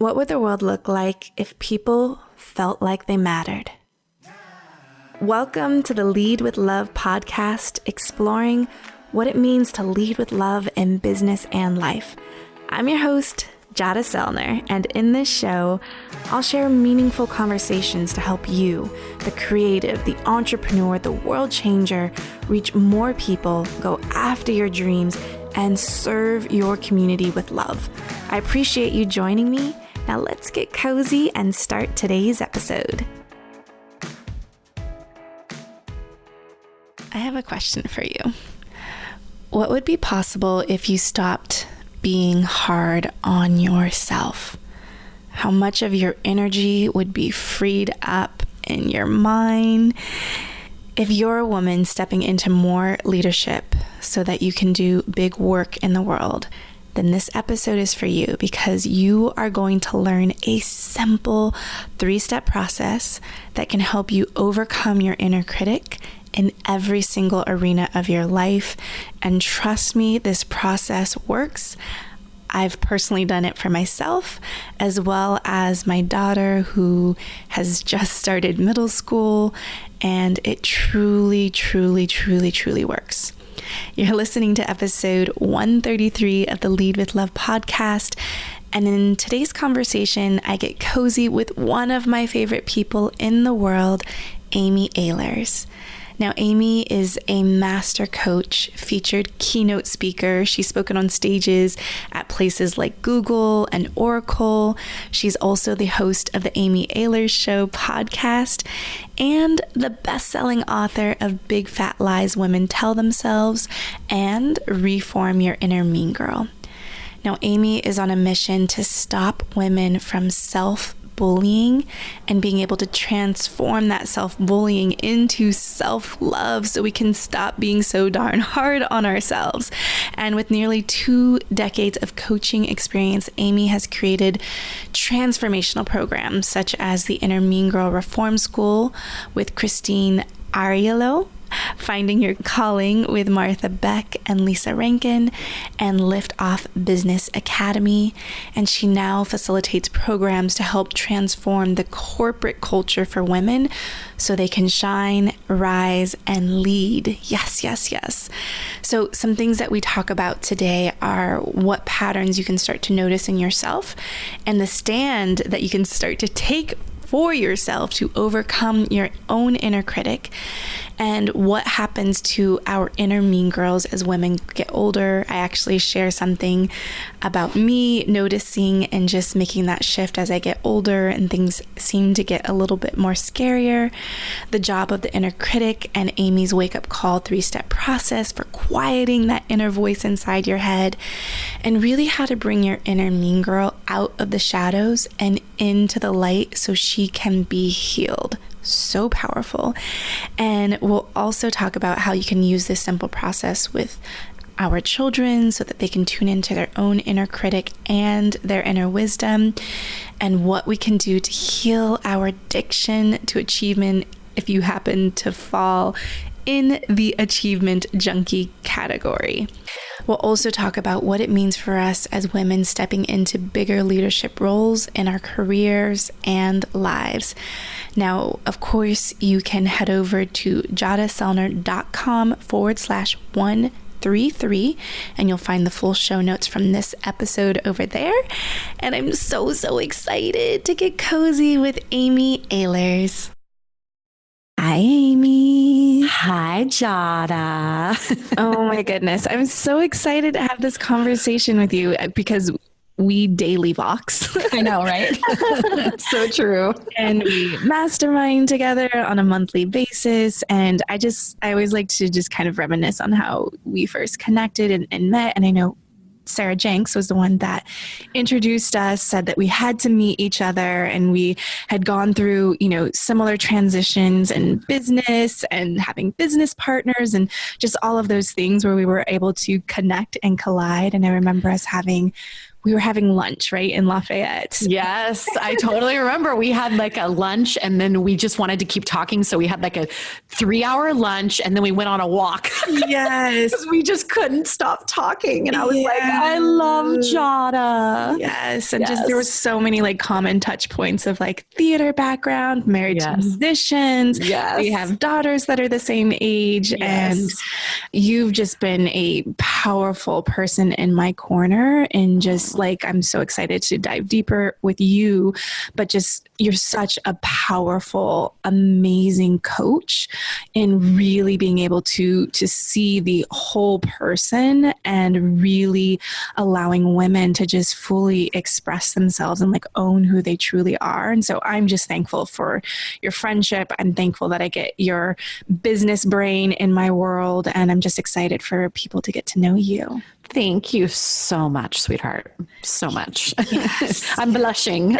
What would the world look like if people felt like they mattered? Welcome to the Lead with Love podcast, exploring what it means to lead with love in business and life. I'm your host, Giada, and in this show, I'll share meaningful conversations to help you, the creative, the entrepreneur, the world changer, reach more people, go after your dreams, and serve your community with love. I appreciate you joining me. Now let's get cozy and start today's episode. I have a question for you. What would be possible if you stopped being hard on yourself? How much of your energy would be freed up in your mind? If you're a woman stepping into more leadership so that you can do big work in the world, then this episode is for you, because you are going to learn a simple 3-step process that can help you overcome your inner critic in every single arena of your life. And trust me, this process works. I've personally done it for myself, as well as my daughter who has just started middle school, and it truly works. You're listening to episode 133 of the Lead with Love podcast. And in today's conversation, I get cozy with one of my favorite people in the world, Amy Ahlers. Now, Amy is a master coach, featured keynote speaker. She's spoken on stages at places like Google and Oracle. She's also the host of the Amy Ahlers Show podcast and the best-selling author of Big Fat Lies Women Tell Themselves and Reform Your Inner Mean Girl. Now, Amy is on a mission to stop women from self-bullying and being able to transform that self-bullying into self-love so we can stop being so darn hard on ourselves. And with nearly 2 decades of coaching experience, Amy has created transformational programs such as the Inner Mean Girl Reform School with Christine Arylo, Finding Your Calling with Beck and Lissa Rankin, and Lift Off Business Academy. And she now facilitates programs to help transform the corporate culture for women so they can shine, rise, and lead. Yes. So some things that we talk about today are what patterns you can start to notice in yourself and the stand that you can start to take for yourself to overcome your own inner critic, and what happens to our inner mean girls as women get older. I actually share something about me noticing and just making that shift as I get older and things seem to get a little bit more scarier. The job of the inner critic and Amy's wake-up call 3-step process for quieting that inner voice inside your head, and really how to bring your inner mean girl out of the shadows and into the light so she can be healed. So powerful. And we'll also talk about how you can use this simple process with our children so that they can tune into their own inner critic and their inner wisdom, and what we can do to heal our addiction to achievement if you happen to fall in the achievement junkie category. We'll also talk about what it means for us as women stepping into bigger leadership roles in our careers and lives. Now, of course, you can head over to giadaselner.com/133, and you'll find the full show notes from this episode over there. And I'm so excited to get cozy with Amy Ahlers. Hi, Amy. Hi, Giada. Oh my goodness. I'm so excited to have this conversation with you because we daily vox. I know, right? So true. And we mastermind together on a monthly basis. And I always like to just kind of reminisce on how we first connected and met. And I know Sarah Jenks was the one that introduced us, said that we had to meet each other, and we had gone through, similar transitions in business and having business partners and just all of those things where we were able to connect and collide. And I remember us having we were having lunch, right, in Lafayette. Yes, I totally remember. We had like a lunch and then we just wanted to keep talking. So we had like a 3-hour lunch and then we went on a walk. Yes. Because we just couldn't stop talking. And I was like, I love Giada. Yes. And just there was so many like common touch points of like theater background, married to musicians. Yes. We have daughters that are the same age. Yes. And you've just been a powerful person in my corner. And just like, I'm so excited to dive deeper with you, but just you're such a powerful, amazing coach in really being able to see the whole person and really allowing women to just fully express themselves and like own who they truly are. And so I'm just thankful for your friendship. I'm thankful that I get your business brain in my world. And I'm just excited for people to get to know you. Thank you so much, sweetheart. So much. Yes. I'm blushing.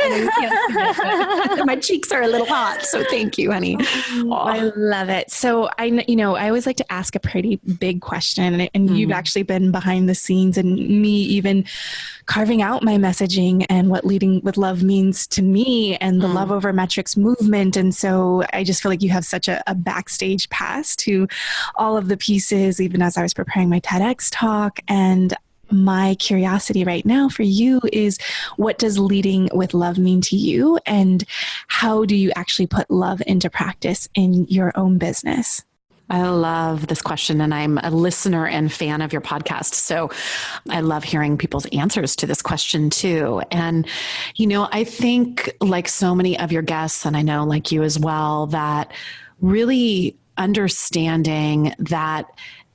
My cheeks are a little hot. So thank you, honey. I love it. So I always like to ask a pretty big question, and you've actually been behind the scenes and me even carving out my messaging and what leading with love means to me and the love over metrics movement. And so I just feel like you have such a backstage pass to all of the pieces, even as I was preparing my TEDx talk. And my curiosity right now for you is, what does leading with love mean to you? And how do you actually put love into practice in your own business? I love this question, and I'm a listener and fan of your podcast. So I love hearing people's answers to this question too. And, I think like so many of your guests, and I know like you as well, that really understanding that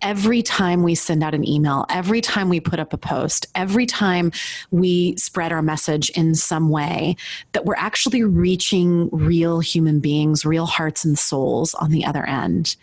every time we send out an email, every time we put up a post, every time we spread our message in some way, that we're actually reaching real human beings, real hearts and souls on the other end.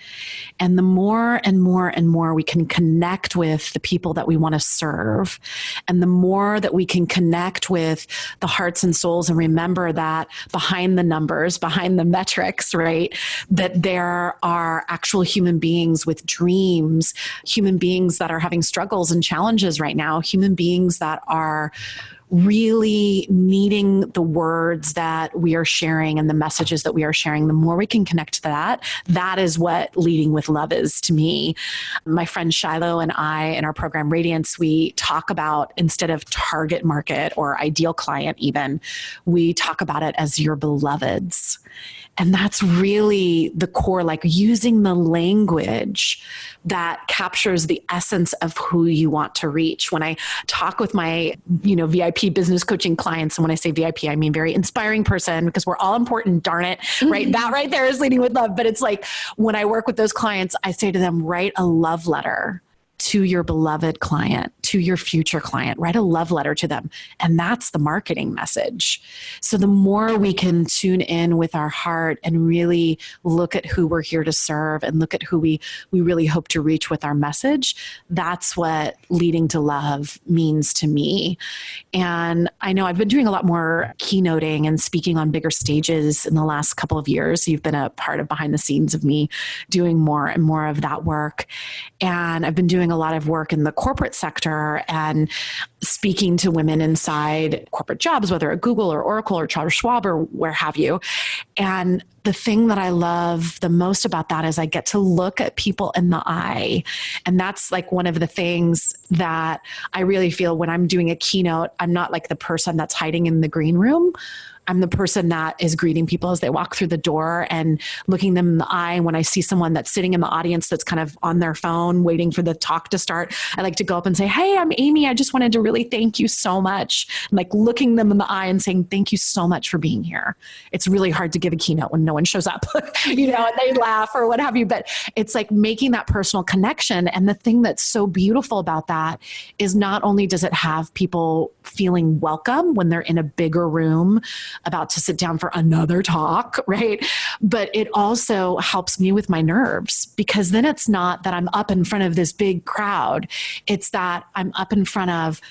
And the more and more and more we can connect with the people that we want to serve, and the more that we can connect with the hearts and souls and remember that behind the numbers, behind the metrics, right, that there are actual human beings with dreams, human beings that are having struggles and challenges right now, human beings that are really needing the words that we are sharing and the messages that we are sharing. The more we can connect to that, that is what leading with love is to me. My friend Shiloh and I, in our program Radiance, we talk about, instead of target market or ideal client even, we talk about it as your beloveds. And that's really the core, like using the language that captures the essence of who you want to reach. When I talk with my, VIP business coaching clients, and when I say VIP, I mean very inspiring person, because we're all important, darn it, right? That right there is leading with love. But it's like, when I work with those clients, I say to them, write a love letter to your beloved client, to your future client. Write a love letter to them. And that's the marketing message. So the more we can tune in with our heart and really look at who we're here to serve and look at who we really hope to reach with our message, that's what leading to love means to me. And I know I've been doing a lot more keynoting and speaking on bigger stages in the last couple of years. You've been a part of behind the scenes of me doing more and more of that work. And I've been doing a lot of work in the corporate sector and speaking to women inside corporate jobs, whether at Google or Oracle or Charles Schwab or where have you. And the thing that I love the most about that is I get to look at people in the eye. And that's like one of the things that I really feel when I'm doing a keynote. I'm not like the person that's hiding in the green room. I'm the person that is greeting people as they walk through the door and looking them in the eye. When I see someone that's sitting in the audience that's kind of on their phone waiting for the talk to start, I like to go up and say, "Hey, I'm Amy. I just wanted to really thank you so much." And like looking them in the eye and saying, "Thank you so much for being here." It's really hard to give a keynote when no one shows up, and they laugh or what have you. But it's like making that personal connection. And the thing that's so beautiful about that is not only does it have people feeling welcome when they're in a bigger room about to sit down for another talk, right? But it also helps me with my nerves, because then it's not that I'm up in front of this big crowd. It's that I'm up in front of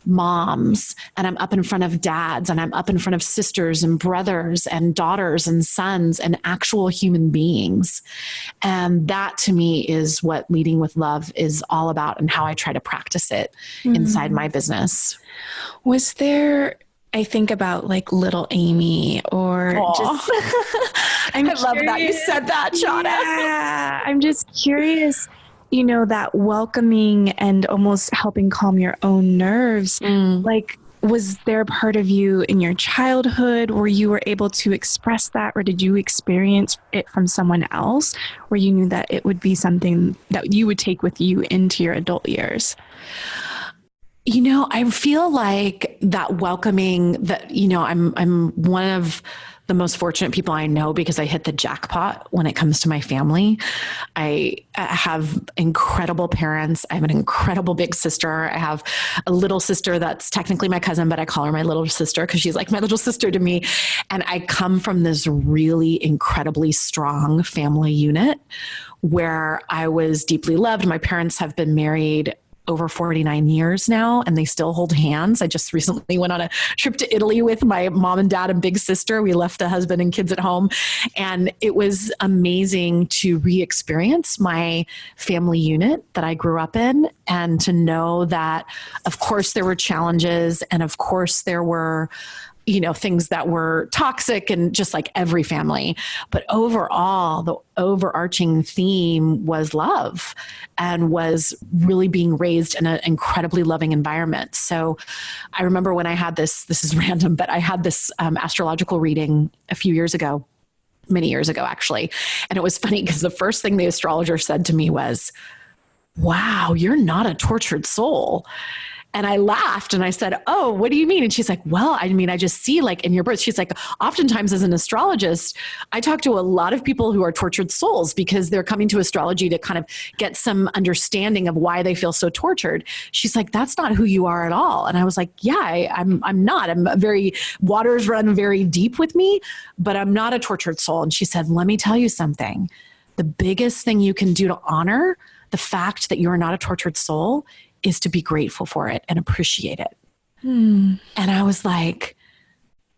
moms, and I'm up in front of dads, and I'm up in front of sisters and brothers and daughters and sons and actual human beings. And that to me is what leading with love is all about, and how I try to practice it inside my business. Was there, I think about like little Amy or just, I love that you said that, Giada. Yeah, I'm just curious, you know, that welcoming and almost helping calm your own nerves. Like, was there a part of you in your childhood where you were able to express that, or did you experience it from someone else where you knew that it would be something that you would take with you into your adult years? You know, I feel like that welcoming, that, you know, I'm one of the most fortunate people I know because I hit the jackpot when it comes to my family. I have incredible parents. I have an incredible big sister. I have a little sister that's technically my cousin, but I call her my little sister because she's like my little sister to me. And I come from this really incredibly strong family unit where I was deeply loved. My parents have been married over 49 years now, and they still hold hands. I just recently went on a trip to Italy with my mom and dad and big sister. We left the husband and kids at home, and it was amazing to re-experience my family unit that I grew up in, and to know that, of course, there were challenges, and of course, there were, you know, things that were toxic, and just like every family. But overall, the overarching theme was love, and was really being raised in an incredibly loving environment. So I remember when I had this is random, but I had this astrological reading a few years ago, many years ago, actually. And it was funny because the first thing the astrologer said to me was, "Wow, you're not a tortured soul." And I laughed and I said, "Oh, what do you mean?" And she's like, "Well, I mean, I just see like in your birth." She's like, "Oftentimes as an astrologist, I talk to a lot of people who are tortured souls because they're coming to astrology to kind of get some understanding of why they feel so tortured." She's like, "That's not who you are at all." And I was like, "Yeah, I'm not. Waters run very deep with me, but I'm not a tortured soul." And she said, "Let me tell you something. The biggest thing you can do to honor the fact that you're not a tortured soul is to be grateful for it and appreciate it." And I was like,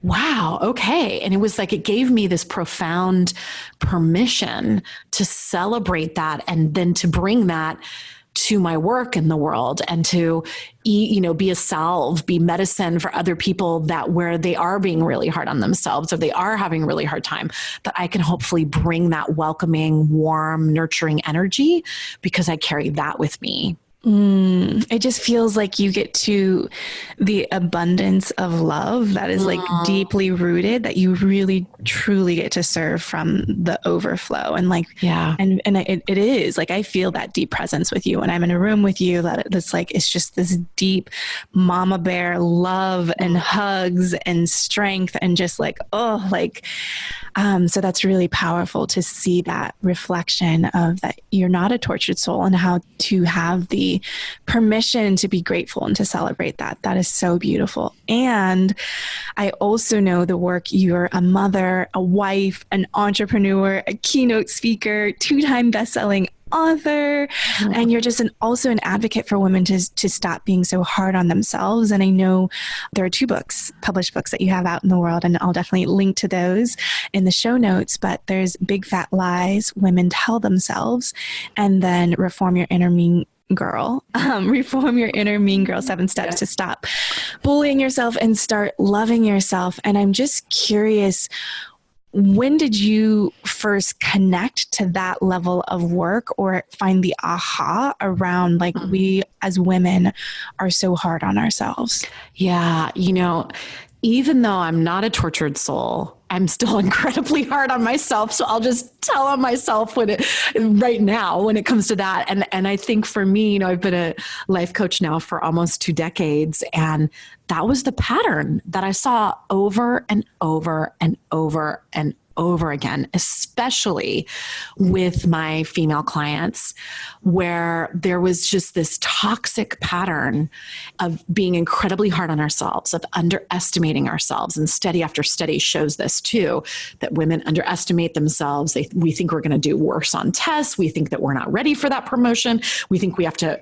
wow, okay. And it was like, it gave me this profound permission to celebrate that, and then to bring that to my work in the world, and to, you know, be a salve, be medicine for other people, that where they are being really hard on themselves, or they are having a really hard time, that I can hopefully bring that welcoming, warm, nurturing energy, because I carry that with me. It just feels like you get to the abundance of love that is like deeply rooted, that you really truly get to serve from the overflow. And like, yeah. And it is like, I feel that deep presence with you when I'm in a room with you, that's like, it's just this deep mama bear love and hugs and strength, and just like, oh, like, so that's really powerful to see that reflection of that you're not a tortured soul, and how to have the permission to be grateful and to celebrate that. That is so beautiful. And I also know the work, you're a mother, a wife, an entrepreneur, a keynote speaker, 2-time bestselling author, and you're just also an advocate for women to stop being so hard on themselves. And I know there are 2 published books that you have out in the world, and I'll definitely link to those in the show notes. But there's Big Fat Lies Women Tell Themselves, and then Reform Your Inner Mean Girl, 7 Steps to Stop Bullying Yourself and Start Loving Yourself. And I'm just curious, when did you first connect to that level of work, or find the aha around like we as women are so hard on ourselves? Yeah. You know, even though I'm not a tortured soul, I'm still incredibly hard on myself. So I'll just tell on myself right now when it comes to that. And I think for me, you know, I've been a life coach now for almost 2 decades. And that was the pattern that I saw over and over and over and over again, especially with my female clients, where there was just this toxic pattern of being incredibly hard on ourselves, of underestimating ourselves. And study after study shows this too, that women underestimate themselves. We think we're going to do worse on tests. We think that we're not ready for that promotion. We think we have to,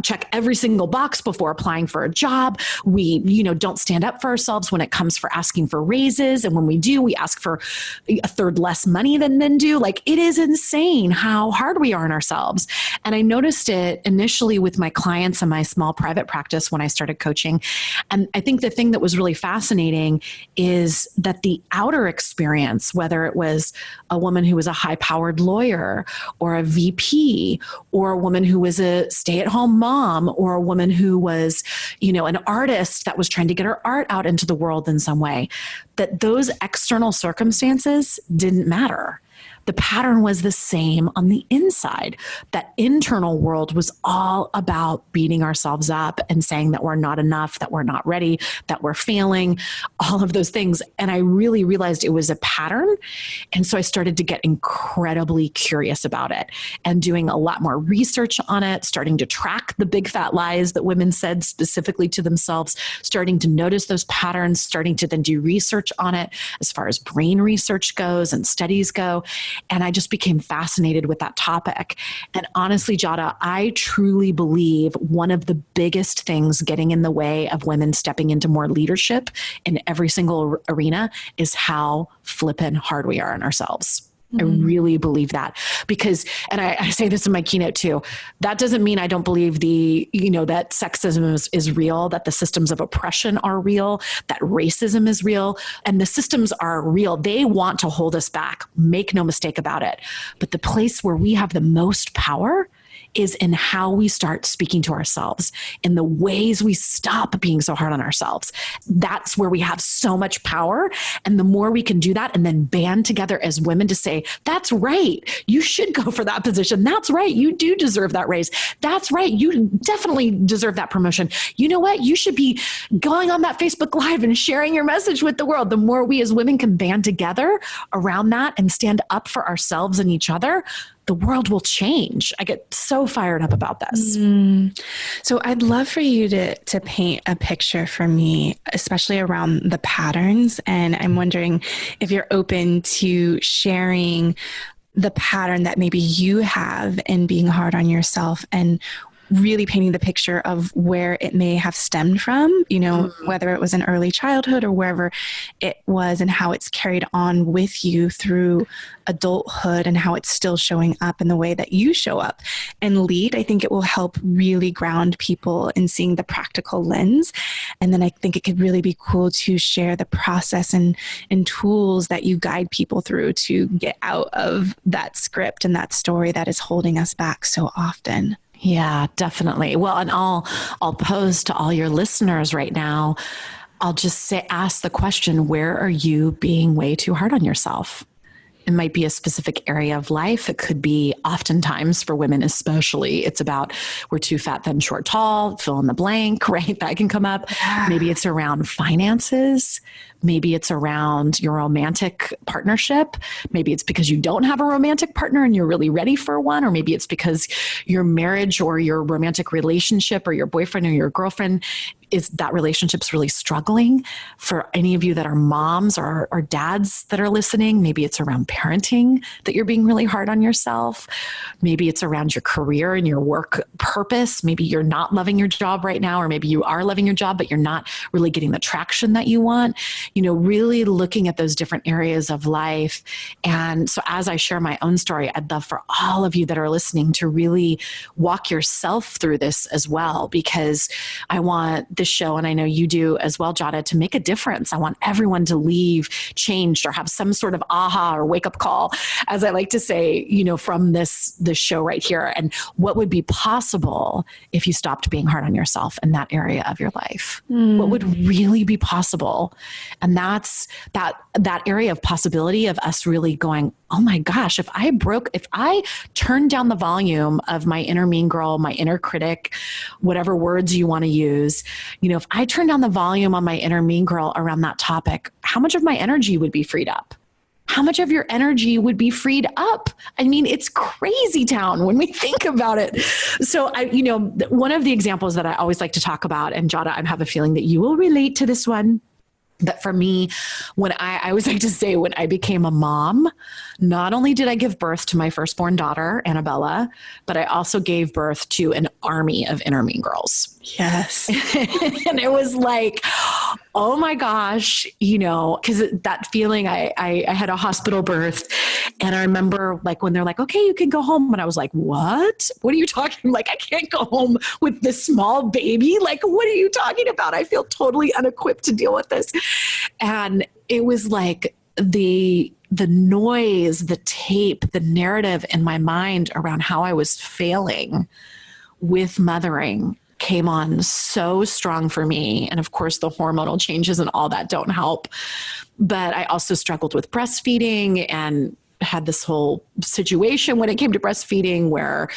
check every single box before applying for a job. We, don't stand up for ourselves when it comes for asking for raises. And when we do, we ask for a third less money than men do. Like, it is insane how hard we are on ourselves. And I noticed it initially with my clients in my small private practice when I started coaching. And I think the thing that was really fascinating is that the outer experience, whether it was a woman who was a high-powered lawyer or a VP, or a woman who was a stay-at-home mom, or a woman who was, an artist that was trying to get her art out into the world in some way, that those external circumstances didn't matter. The pattern was the same on the inside. That internal world was all about beating ourselves up and saying that we're not enough, that we're not ready, that we're failing, all of those things. And I really realized it was a pattern. And so I started to get incredibly curious about it and doing a lot more research on it, starting to track the big fat lies that women said specifically to themselves, starting to notice those patterns, starting to then do research on it as far as brain research goes and studies go. And I just became fascinated with that topic. And honestly, Giada, I truly believe one of the biggest things getting in the way of women stepping into more leadership in every single arena is how flippin' hard we are on ourselves. I really believe that because, and I say this in my keynote too, that doesn't mean I don't believe that sexism is real, that the systems of oppression are real, that racism is real, and the systems are real. They want to hold us back. Make no mistake about it. But the place where we have the most power is in how we start speaking to ourselves, in the ways we stop being so hard on ourselves. That's where we have so much power. And the more we can do that and then band together as women to say, that's right, you should go for that position. That's right, you do deserve that raise. That's right, you definitely deserve that promotion. You know what? You should be going on that Facebook Live and sharing your message with the world. The more we as women can band together around that and stand up for ourselves and each other, the world will change. I get so fired up about this. So I'd love for you to paint a picture for me, especially around the patterns. And I'm wondering if you're open to sharing the pattern that maybe you have in being hard on yourself and really painting the picture of where it may have stemmed from, whether it was in early childhood or wherever it was, and how it's carried on with you through adulthood and how it's still showing up in the way that you show up and lead. I think it will help really ground people in seeing the practical lens. And then I think it could really be cool to share the process and tools that you guide people through to get out of that script and that story that is holding us back so often. Yeah, definitely. Well, and I'll pose to all your listeners right now, I'll just ask the question, where are you being way too hard on yourself? It might be a specific area of life. It could be oftentimes for women, especially, it's about we're too fat, thin, short, tall, fill in the blank, right? That can come up. Maybe it's around finances. Maybe it's around your romantic partnership. Maybe it's because you don't have a romantic partner and you're really ready for one. Or maybe it's because your marriage or your romantic relationship or your boyfriend or your girlfriend that relationship's really struggling. For any of you that are moms or dads that are listening, maybe it's around parenting that you're being really hard on yourself. Maybe it's around your career and your work purpose. Maybe you're not loving your job right now, or maybe you are loving your job, but you're not really getting the traction that you want. Really looking at those different areas of life. And so as I share my own story, I'd love for all of you that are listening to really walk yourself through this as well, because I want this show, and I know you do as well, Giada, to make a difference. I want everyone to leave changed or have some sort of aha or wake up call, as I like to say, from this show right here. And what would be possible if you stopped being hard on yourself in that area of your life? What would really be possible? And that's that area of possibility of us really going, oh my gosh, if I turned down the volume of my inner mean girl, my inner critic, whatever words you want to use, if I turn down the volume on my inner mean girl around that topic, how much of my energy would be freed up? how much of your energy would be freed up? I mean, it's crazy town when we think about it. So one of the examples that I always like to talk about, and Giada, I have a feeling that you will relate to this one. That for me, when I always like to say, when I became a mom, not only did I give birth to my firstborn daughter, Annabella, but I also gave birth to an army of inner mean girls. Yes. And it was like, oh my gosh, because that feeling, I had a hospital birth, and I remember like when they're like, okay, you can go home. And I was like, what are you talking? Like, I can't go home with this small baby. Like, what are you talking about? I feel totally unequipped to deal with this. And it was like the noise, the tape, the narrative in my mind around how I was failing with mothering came on so strong for me. And of course, the hormonal changes and all that don't help. But I also struggled with breastfeeding and had this whole situation when it came to breastfeeding where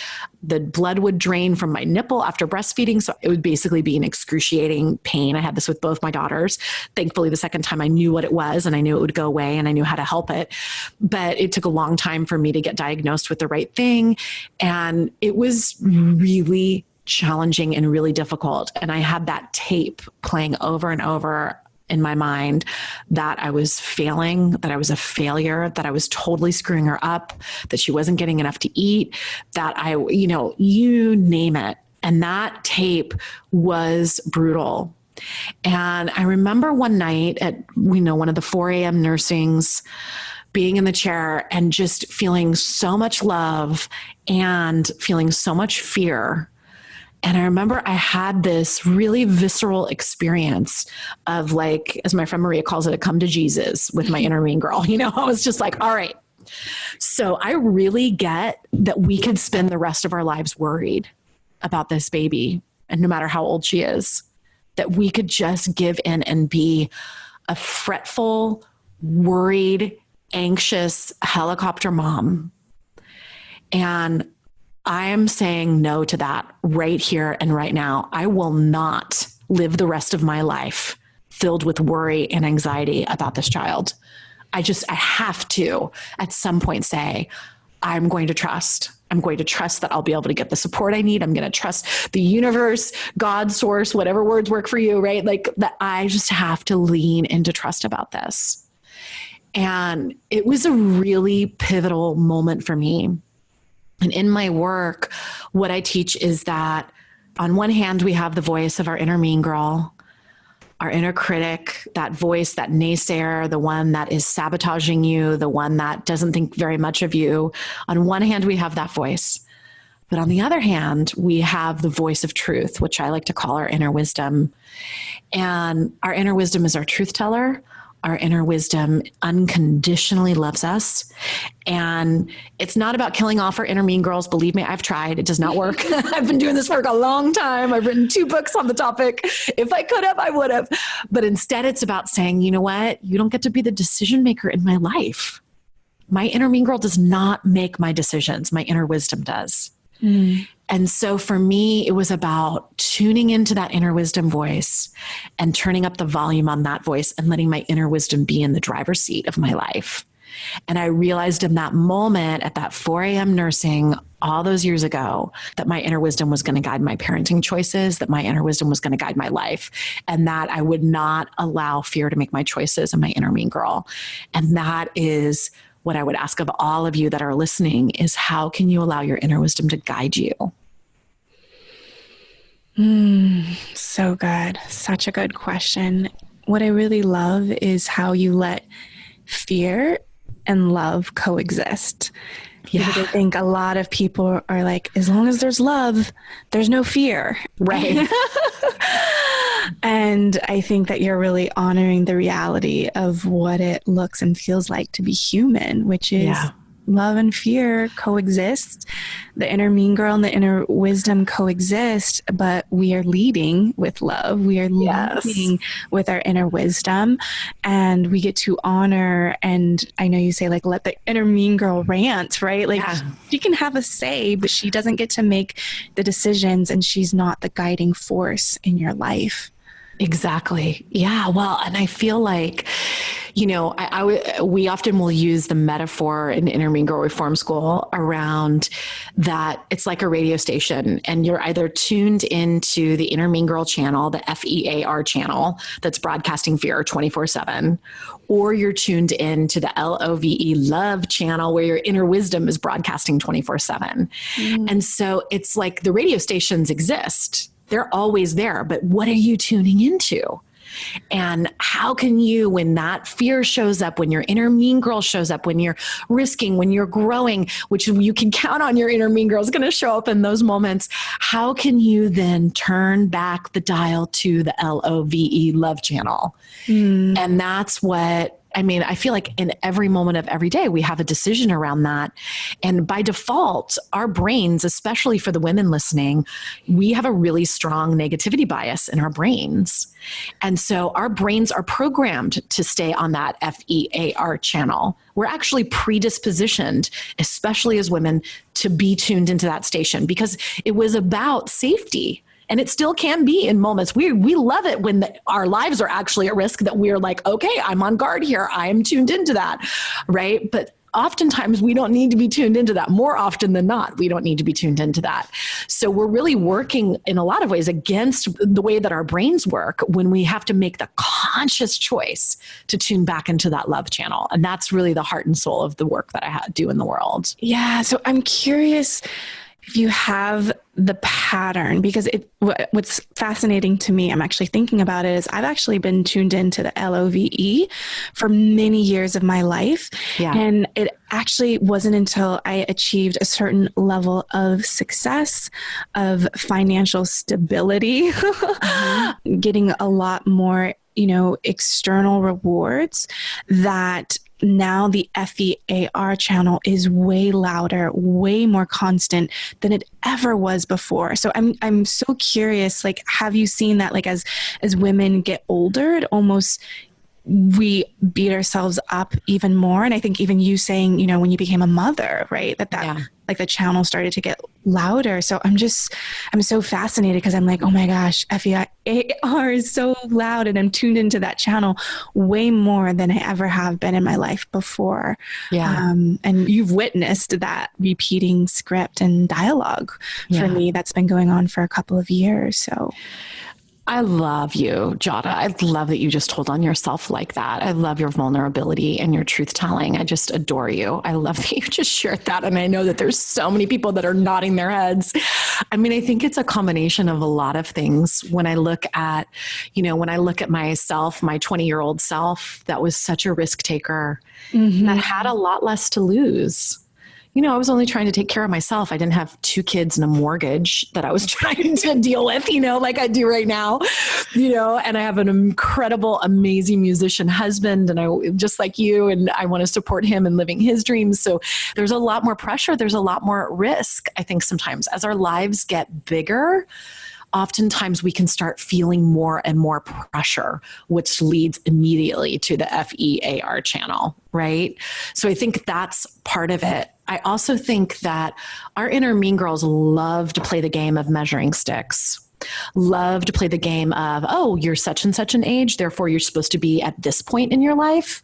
the blood would drain from my nipple after breastfeeding. So it would basically be an excruciating pain. I had this with both my daughters. Thankfully, the second time I knew what it was and I knew it would go away and I knew how to help it. But it took a long time for me to get diagnosed with the right thing. And it was really challenging and really difficult. And I had that tape playing over and over in my mind that I was failing, that I was a failure, that I was totally screwing her up, that she wasn't getting enough to eat, that you name it. And that tape was brutal. And I remember one night at, one of the 4 a.m. nursings, being in the chair and just feeling so much love and feeling so much fear. And I remember I had this really visceral experience of, like, as my friend Maria calls it, a come to Jesus with my inner mean girl. I was just like, all right. So I really get that we could spend the rest of our lives worried about this baby. And no matter how old she is, that we could just give in and be a fretful, worried, anxious helicopter mom. And I am saying no to that right here and right now. I will not live the rest of my life filled with worry and anxiety about this child. I have to at some point say, I'm going to trust. I'm going to trust that I'll be able to get the support I need. I'm going to trust the universe, God, source, whatever words work for you, right? Like that. I just have to lean into trust about this. And it was a really pivotal moment for me. And in my work, what I teach is that on one hand, we have the voice of our inner mean girl, our inner critic, that voice, that naysayer, the one that is sabotaging you, the one that doesn't think very much of you. On one hand, we have that voice. But on the other hand, we have the voice of truth, which I like to call our inner wisdom. And our inner wisdom is our truth teller. Our inner wisdom unconditionally loves us. And it's not about killing off our inner mean girls. Believe me, I've tried. It does not work. I've been doing this work a long time. I've written 2 books on the topic. If I could have, I would have. But instead, it's about saying, you know what? You don't get to be the decision maker in my life. My inner mean girl does not make my decisions. My inner wisdom does. Mm. And so for me, it was about tuning into that inner wisdom voice and turning up the volume on that voice and letting my inner wisdom be in the driver's seat of my life. And I realized in that moment at that 4 a.m. nursing all those years ago that my inner wisdom was going to guide my parenting choices, that my inner wisdom was going to guide my life, and that I would not allow fear to make my choices and my inner mean girl. And that is what I would ask of all of you that are listening is how can you allow your inner wisdom to guide you? So good. Such a good question. What I really love is how you let fear and love coexist. Yeah. Because I think a lot of people are like, as long as there's love, there's no fear. Right. And I think that you're really honoring the reality of what it looks and feels like to be human, which is love and fear coexist. The inner mean girl and the inner wisdom coexist, but we are leading with love. We are leading with our inner wisdom, and we get to honor. And I know you say, like, let the inner mean girl rant, right? Like she can have a say, but she doesn't get to make the decisions, and she's not the guiding force in your life. Exactly. Yeah. Well, and I feel like, we often will use the metaphor in Inner Mean Girl Reform School around that it's like a radio station, and you're either tuned into the Inner Mean Girl channel, the FEAR channel that's broadcasting fear 24/7, or you're tuned into the love channel where your inner wisdom is broadcasting 24/7. And so it's like the radio stations exist. They're always there, but what are you tuning into? And how can you, when that fear shows up, when your inner mean girl shows up, when you're risking, when you're growing, which you can count on your inner mean girl is going to show up in those moments, how can you then turn back the dial to the love channel? And that's what, I feel like in every moment of every day, we have a decision around that. And by default, our brains, especially for the women listening, we have a really strong negativity bias in our brains. And so our brains are programmed to stay on that FEAR channel. We're actually predispositioned, especially as women, to be tuned into that station because it was about safety. And it still can be in moments. We love it when our lives are actually at risk, that we're like, okay, I'm on guard here. I am tuned into that, right? But oftentimes we don't need to be tuned into that. More often than not, we don't need to be tuned into that. So we're really working in a lot of ways against the way that our brains work when we have to make the conscious choice to tune back into that love channel. And that's really the heart and soul of the work that I do in the world. Yeah. So I'm curious if you have the pattern, because what's fascinating to me, I'm actually thinking about it, is I've actually been tuned into the LOVE for many years of my life. Yeah. And it actually wasn't until I achieved a certain level of success, of financial stability, getting a lot more, external rewards, that now the FEAR channel is way louder, way more constant than it ever was before. So I'm so curious, like, have you seen that, like, as women get older, it almost, we beat ourselves up even more? And I think even you saying, when you became a mother, right, that like the channel started to get louder. So I'm so fascinated because I'm like, oh my gosh, FEAR is so loud, and I'm tuned into that channel way more than I ever have been in my life before. Yeah. And you've witnessed that repeating script and dialogue for me that's been going on for a couple of years. So I love you, Giada. I love that you just told on yourself like that. I love your vulnerability and your truth telling. I just adore you. I love that you just shared that. And I know that there's so many people that are nodding their heads. I think it's a combination of a lot of things. When I look at, myself, my 20-year-old self, that was such a risk taker, that had a lot less to lose. I was only trying to take care of myself. I didn't have 2 kids and a mortgage that I was trying to deal with, like I do right now, and I have an incredible, amazing musician husband, and I, just like you, and I want to support him in living his dreams. So there's a lot more pressure. There's a lot more risk. I think sometimes as our lives get bigger, oftentimes we can start feeling more and more pressure, which leads immediately to the FEAR channel, right? So I think that's part of it. I also think that our inner mean girls love to play the game of measuring sticks, love to play the game of, oh, you're such and such an age, therefore you're supposed to be at this point in your life.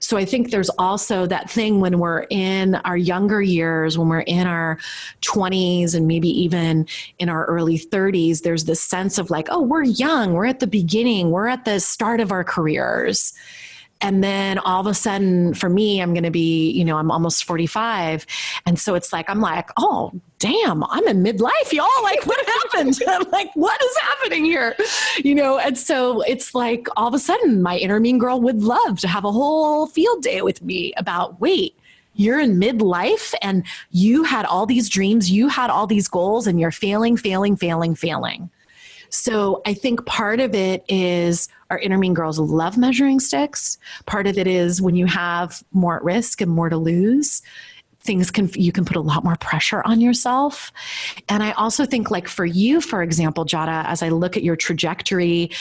So I think there's also that thing when we're in our younger years, when we're in our 20s and maybe even in our early 30s, there's this sense of like, oh, we're young, we're at the beginning, we're at the start of our careers. And then all of a sudden for me, I'm going to be, I'm almost 45. And so it's like, I'm like, oh, damn, I'm in midlife, y'all. Like, what happened? I'm like, what is happening here? And so it's like, all of a sudden my inner mean girl would love to have a whole field day with me about, wait, you're in midlife and you had all these dreams, you had all these goals, and you're failing. So I think part of it is our inner mean girls love measuring sticks. Part of it is when you have more at risk and more to lose, you can put a lot more pressure on yourself. And I also think, like, for you, for example, Giada, as I look at your trajectory,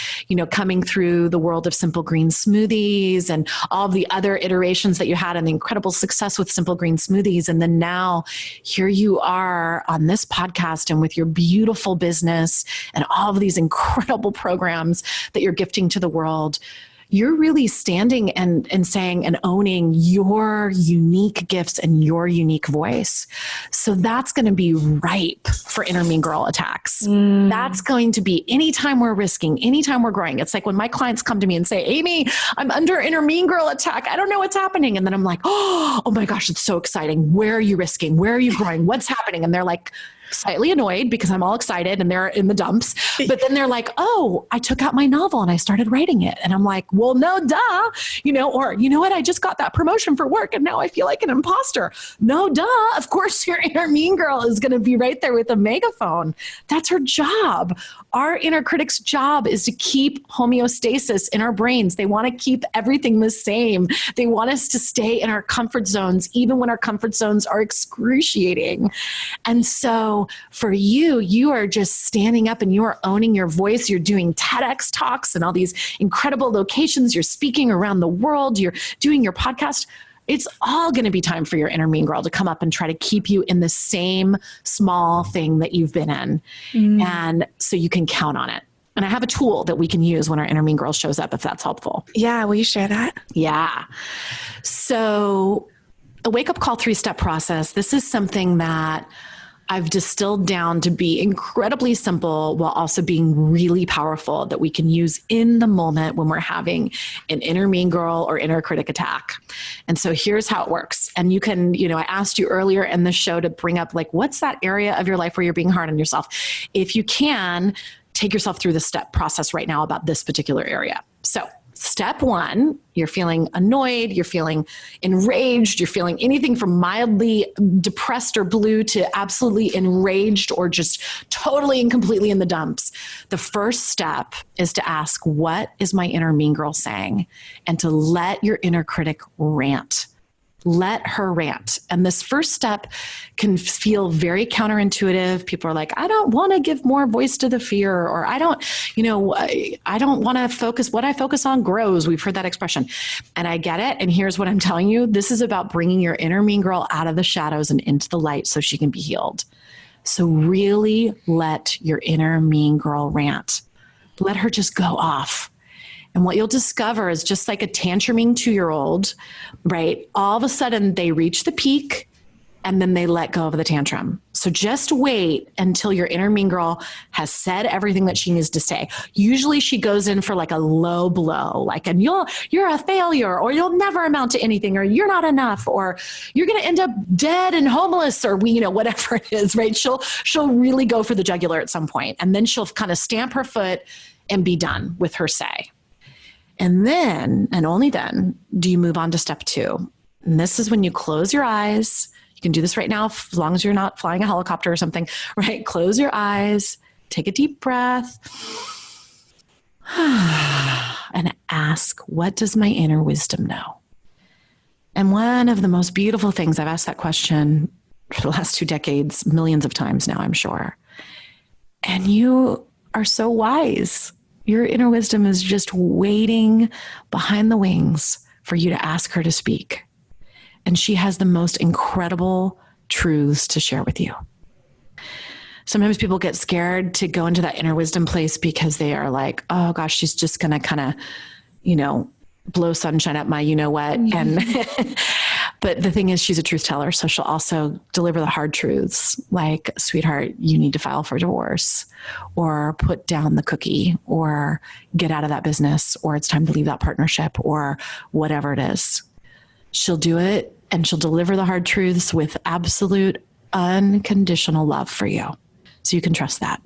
coming through the world of Simple Green Smoothies and all the other iterations that you had and the incredible success with Simple Green Smoothies. And then now here you are on this podcast and with your beautiful business and all of these incredible programs that you're gifting to the world. you're really standing and saying and owning your unique gifts and your unique voice. So that's going to be ripe for inner mean girl attacks. That's going to be anytime we're risking, anytime we're growing. It's like when my clients come to me and say, Amy, I'm under inner mean girl attack. I don't know what's happening. And then I'm like, oh my gosh, it's so exciting. Where are you risking? Where are you growing? What's happening? And they're like, slightly annoyed because I'm all excited and they're in the dumps. But then they're like, oh, I took out my novel and I started writing it. And I'm like, well, no, duh. Or you know what? I just got that promotion for work and now I feel like an imposter. No, duh. Of course, your inner mean girl is going to be right there with a megaphone. That's her job. Our inner critic's job is to keep homeostasis in our brains. They want to keep everything the same. They want us to stay in our comfort zones, even when our comfort zones are excruciating. And so for you, you are just standing up and you are owning your voice. You're doing TEDx talks and all these incredible locations. You're speaking around the world. You're doing your podcast. It's all going to be time for your inner mean girl to come up and try to keep you in the same small thing that you've been in. And so you can count on it. And I have a tool that we can use when our inner mean girl shows up, if that's helpful. Yeah. Will you share that? Yeah. So a wake-up call 3-step process, this is something that I've distilled down to be incredibly simple while also being really powerful that we can use in the moment when we're having an inner mean girl or inner critic attack. And so here's how it works. And you can, I asked you earlier in the show to bring up what's that area of your life where you're being hard on yourself? If you can, take yourself through the step process right now about this particular area. So step 1, you're feeling annoyed, you're feeling enraged, you're feeling anything from mildly depressed or blue to absolutely enraged or just totally and completely in the dumps. The first step is to ask, what is my inner mean girl saying? And to let your inner critic rant. Let her rant. And this first step can feel very counterintuitive. People are like, I don't want to give more voice to the fear, or I don't want to focus. What I focus on grows. We've heard that expression. And I get it. And here's what I'm telling you. This is about bringing your inner mean girl out of the shadows and into the light so she can be healed. So really let your inner mean girl rant. Let her just go off. And what you'll discover is just like a tantruming 2-year-old, right? All of a sudden they reach the peak and then they let go of the tantrum. So just wait until your inner mean girl has said everything that she needs to say. Usually she goes in for a low blow, and you're a failure, or you'll never amount to anything, or you're not enough, or you're going to end up dead and homeless, or whatever it is, right? She'll really go for the jugular at some point, and then she'll kind of stamp her foot and be done with her say. And then, and only then, do you move on to step 2. And this is when you close your eyes. You can do this right now, as long as you're not flying a helicopter or something, right? Close your eyes, take a deep breath, and ask, what does my inner wisdom know? And one of the most beautiful things, I've asked that question for the last 2 decades, millions of times now, I'm sure. And you are so wise. Your inner wisdom is just waiting behind the wings for you to ask her to speak. And she has the most incredible truths to share with you. Sometimes people get scared to go into that inner wisdom place because they are like, oh gosh, she's just going to kind of, blow sunshine up my you-know-what. And but the thing is, she's a truth teller. So she'll also deliver the hard truths like, sweetheart, you need to file for divorce, or put down the cookie, or get out of that business, or it's time to leave that partnership, or whatever it is. She'll do it, and she'll deliver the hard truths with absolute unconditional love for you. So you can trust that.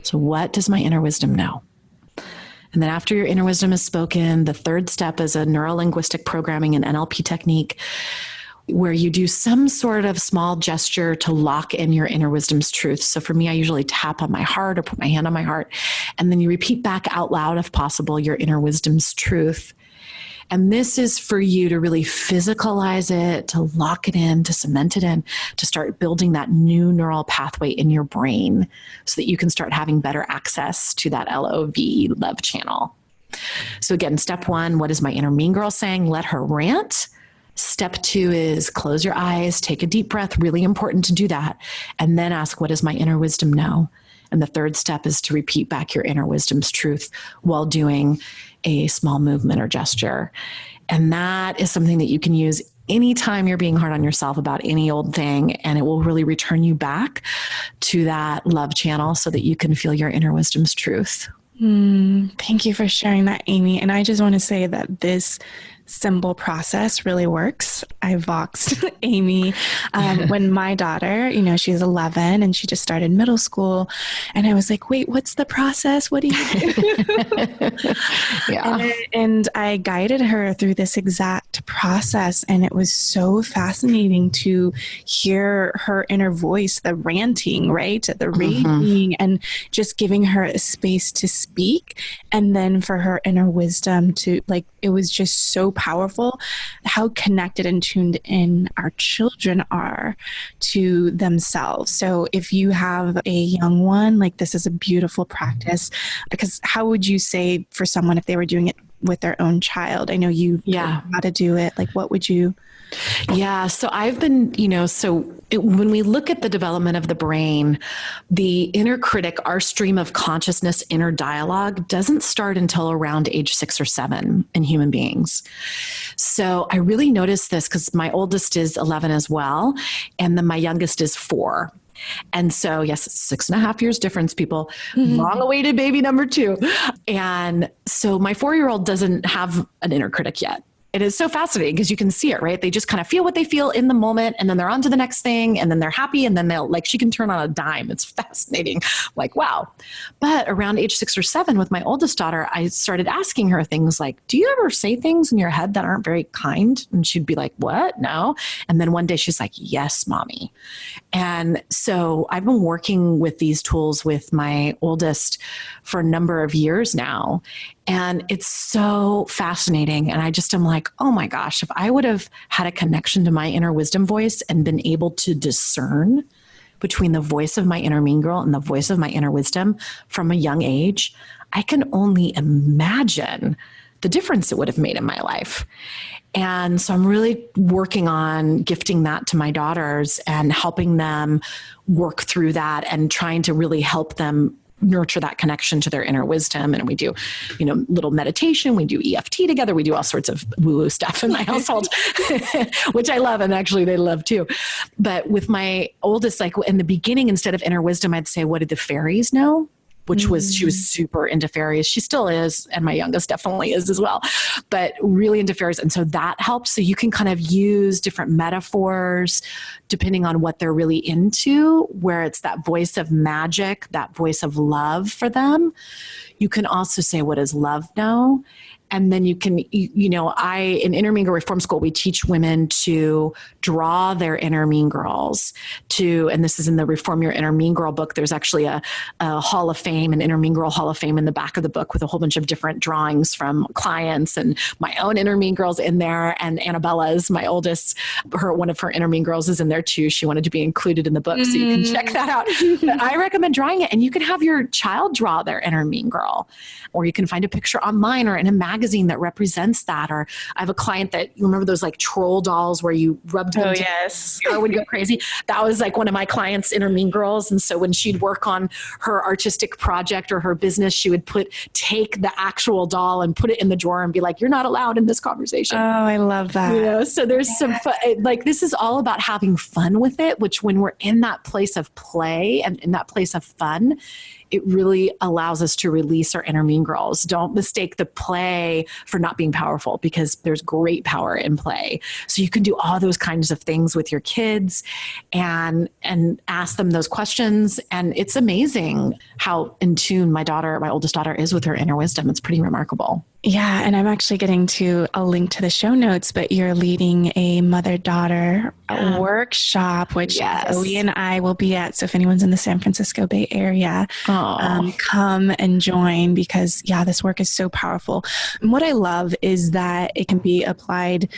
So what does my inner wisdom know? And then after your inner wisdom is spoken, the third step is a neuro-linguistic programming and NLP technique where you do some sort of small gesture to lock in your inner wisdom's truth. So for me, I usually tap on my heart or put my hand on my heart, and then you repeat back out loud, if possible, your inner wisdom's truth. And this is for you to really physicalize it, to lock it in, to cement it in, to start building that new neural pathway in your brain so that you can start having better access to that love channel. So again, step 1, what is my inner mean girl saying? Let her rant. Step 2 is close your eyes, take a deep breath, really important to do that. And then ask, what does my inner wisdom know? And the third step is to repeat back your inner wisdom's truth while doing a small movement or gesture. And that is something that you can use anytime you're being hard on yourself about any old thing, and it will really return you back to that love channel so that you can feel your inner wisdom's truth. Thank you for sharing that, Amy. And I just want to say that this simple process really works. I voxed Amy when my daughter, she's 11 and she just started middle school. And I was like, wait, what's the process? What do you do? Yeah. And I guided her through this exact process. And it was so fascinating to hear her inner voice, the ranting, right? The raging, and just giving her a space to speak. And then for her inner wisdom to, it was just so powerful how connected and tuned in our children are to themselves. So if you have a young one, this is a beautiful practice, because how would you say for someone if they were doing it with their own child? I know you know how to do it. What would you? Yeah. So I've been, when we look at the development of the brain, the inner critic, our stream of consciousness, inner dialogue doesn't start until around age 6 or 7 in human beings. So I really noticed this because my oldest is 11 as well. And then my youngest is 4. And so, yes, it's 6.5 years difference, people. Long awaited baby number 2. And so my 4-year-old doesn't have an inner critic yet. It is so fascinating because you can see it, right? They just kind of feel what they feel in the moment, and then they're on to the next thing, and then they're happy, and then she can turn on a dime. It's fascinating. Wow. But around age 6 or 7 with my oldest daughter, I started asking her things like, do you ever say things in your head that aren't very kind? And she'd be like, what? No. And then one day she's like, yes, mommy. And so I've been working with these tools with my oldest for a number of years now. And it's so fascinating. And I just am like, oh my gosh, if I would have had a connection to my inner wisdom voice and been able to discern between the voice of my inner mean girl and the voice of my inner wisdom from a young age, I can only imagine the difference it would have made in my life. And so I'm really working on gifting that to my daughters and helping them work through that and trying to really help them nurture that connection to their inner wisdom. And we do, little meditation, we do EFT together, we do all sorts of woo-woo stuff in my household, which I love. And actually they love too. But with my oldest, in the beginning, instead of inner wisdom, I'd say, what did the fairies know? Which was, she was super into fairies. She still is. And my youngest definitely is as well, but really into fairies. And so that helps. So you can kind of use different metaphors depending on what they're really into, where it's that voice of magic, that voice of love for them. You can also say, what does love know? And then you can, in Inner Mean Girl Reform School, we teach women to draw their inner mean girls and this is in the Reform Your Inner Mean Girl book. There's actually a Hall of Fame, an Inner Mean Girl Hall of Fame in the back of the book with a whole bunch of different drawings from clients and my own inner mean girls in there. And Annabella's, my oldest, one of her inner mean girls is in there too. She wanted to be included in the book, so you can check that out. But I recommend drawing it, and you can have your child draw their inner mean girl, or you can find a picture online or in a magazine that represents that. Or I have a client that, you remember those troll dolls where you rubbed them together would go crazy. That was one of my clients' inner mean girls. And so when she'd work on her artistic project or her business, she would take the actual doll and put it in the drawer and be like, you're not allowed in this conversation. Oh, I love that. So there's some fun, this is all about having fun with it, which when we're in that place of play and in that place of fun, it really allows us to release our inner mean girls. Don't mistake the play for not being powerful, because there's great power in play. So you can do all those kinds of things with your kids and ask them those questions. And it's amazing how in tune my oldest daughter is with her inner wisdom. It's pretty remarkable. Yeah. And I'm actually getting to a link to the show notes, but you're leading a mother-daughter workshop, which Zoe and I will be at. So if anyone's in the San Francisco Bay Area, come and join, because this work is so powerful. And what I love is that it can be applied,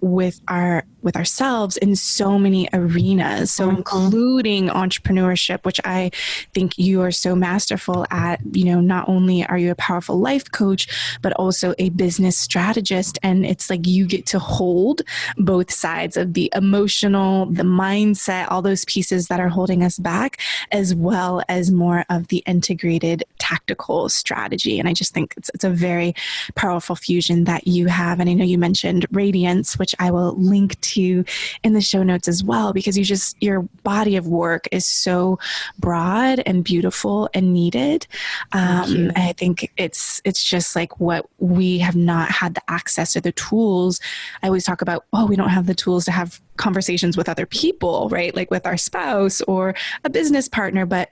with our with ourselves in so many arenas. So including entrepreneurship, which I think you are so masterful at. Not only are you a powerful life coach, but also a business strategist. And it's like you get to hold both sides of the emotional, the mindset, all those pieces that are holding us back, as well as more of the integrated tactical strategy. And I just think it's a very powerful fusion that you have. And I know you mentioned Radiance, which I will link to in the show notes as well, because your body of work is so broad and beautiful and needed. I think it's just like what we have not had the access or the tools. I always talk about, we don't have the tools to have conversations with other people, right? Like with our spouse or a business partner, but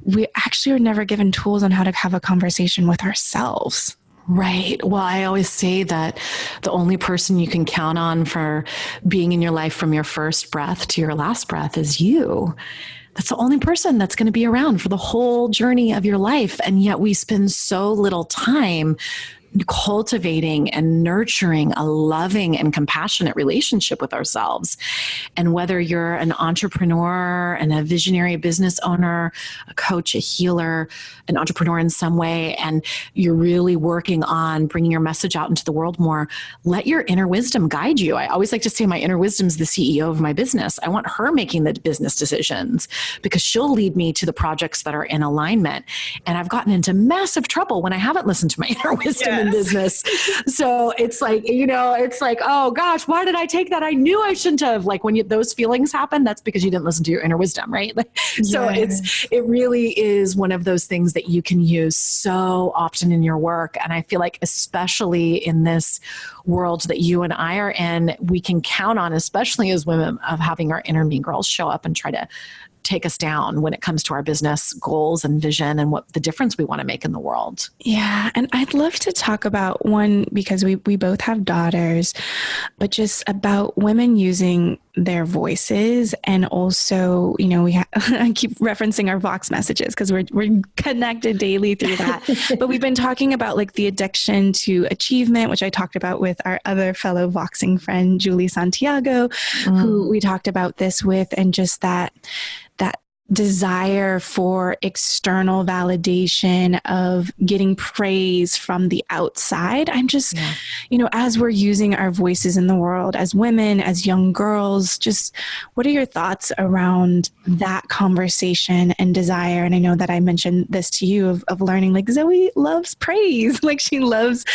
we actually are never given tools on how to have a conversation with ourselves. Right. Well, I always say that the only person you can count on for being in your life from your first breath to your last breath is you. That's the only person that's going to be around for the whole journey of your life. And yet we spend so little time cultivating and nurturing a loving and compassionate relationship with ourselves. And whether you're an entrepreneur and a visionary business owner, a coach, a healer, an entrepreneur in some way, and you're really working on bringing your message out into the world more, let your inner wisdom guide you. I always like to say my inner wisdom is the CEO of my business. I want her making the business decisions because she'll lead me to the projects that are in alignment. And I've gotten into massive trouble when I haven't listened to my inner wisdom in business. So it's like, oh gosh, why did I take that? I knew I shouldn't have. Like when those feelings happen, that's because you didn't listen to your inner wisdom, right? So it really is one of those things that you can use so often in your work. And I feel like especially in this world that you and I are in, we can count on, especially as women, of having our inner mean girls show up and try to take us down when it comes to our business goals and vision and what the difference we want to make in the world. Yeah. And I'd love to talk about one, because we both have daughters, but just about women using their voices. And also, I keep referencing our Vox messages because we're connected daily through that. But we've been talking about like the addiction to achievement, which I talked about with our other fellow Voxing friend, Julie Santiago, who we talked about this with, and just that desire for external validation of getting praise from the outside. I'm just, as we're using our voices in the world as women, as young girls, just what are your thoughts around that conversation and desire? And I know that I mentioned this to you of learning, like Zoe loves praise. Like she loves,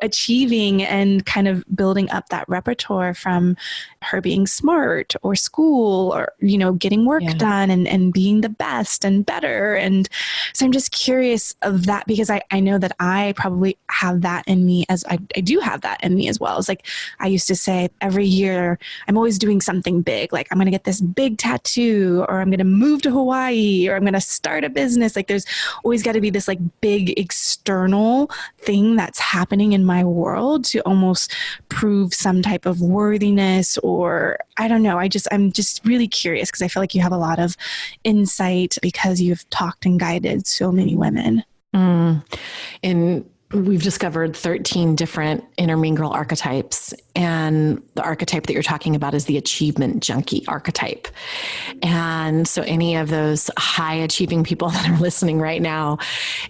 achieving and kind of building up that repertoire from her being smart or school or, getting work done and being the best and better. And so I'm just curious of that, because I know that I probably have that in me, as I do have that in me as well. It's like, I used to say every year, I'm always doing something big. Like I'm going to get this big tattoo, or I'm going to move to Hawaii, or I'm going to start a business. Like there's always got to be this like big external thing that's happening in my world to almost prove some type of worthiness, or I don't know. I'm just really curious because I feel like you have a lot of insight because you've talked and guided so many women. And we've discovered 13 different inner mean girl archetypes. And the archetype that you're talking about is the achievement junkie archetype. And so any of those high achieving people that are listening right now,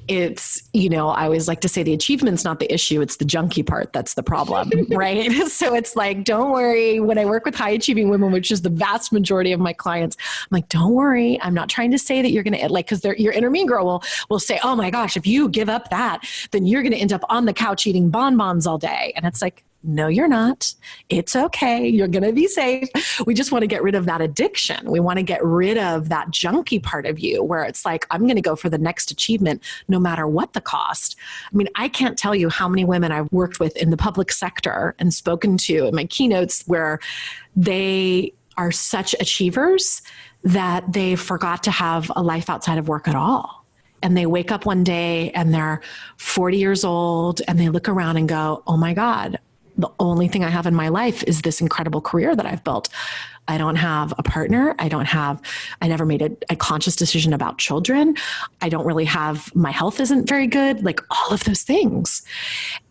it's, I always like to say the achievement's not the issue. It's the junkie part that's the problem, right? So it's like, don't worry. When I work with high achieving women, which is the vast majority of my clients, I'm like, don't worry. I'm not trying to say that you're going to, like, because your inner mean girl will say, oh my gosh, if you give up that, then you're going to end up on the couch eating bonbons all day. And it's like, no, you're not. It's okay. You're going to be safe. We just want to get rid of that addiction. We want to get rid of that junkie part of you where it's like, I'm going to go for the next achievement no matter what the cost. I mean, I can't tell you how many women I've worked with in the public sector and spoken to in my keynotes where they are such achievers that they forgot to have a life outside of work at all. And they wake up one day and they're 40 years old and they look around and go, oh my God, the only thing I have in my life is this incredible career that I've built. I don't have a partner. I never made a conscious decision about children. I don't really have, my health isn't very good, like all of those things.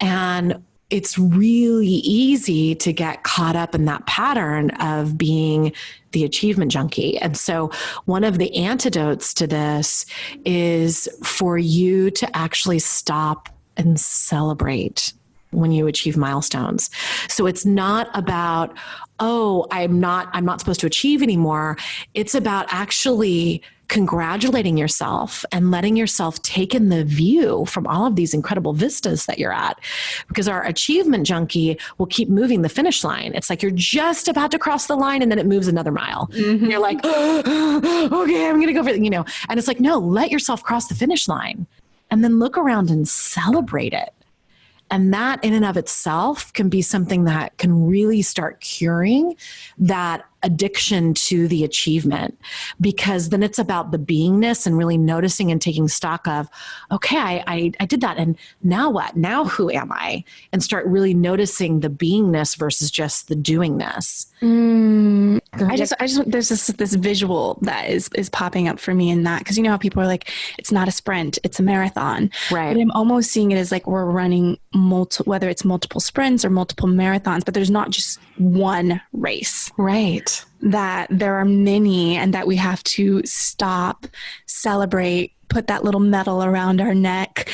And it's really easy to get caught up in that pattern of being the achievement junkie. And so one of the antidotes to this is for you to actually stop and celebrate when you achieve milestones. So it's not about, oh, I'm not supposed to achieve anymore. It's about actually congratulating yourself and letting yourself take in the view from all of these incredible vistas that you're at. Because our achievement junkie will keep moving the finish line. It's like you're just about to cross the line and then it moves another mile. Mm-hmm. And you're like, okay, I'm going to go for it, And it's like, no, let yourself cross the finish line and then look around and celebrate it. And that in and of itself can be something that can really start curing that addiction to the achievement, because then it's about the beingness and really noticing and taking stock of, okay, I did that. And now what? Now who am I? And start really noticing the beingness versus just the doingness. There's this visual that is popping up for me in that, because you know how people are like, it's not a sprint, it's a marathon. Right. But I'm almost seeing it as like we're running whether it's multiple sprints or multiple marathons, but there's not just one race. Right. That there are many, and that we have to stop, celebrate, put that little medal around our neck,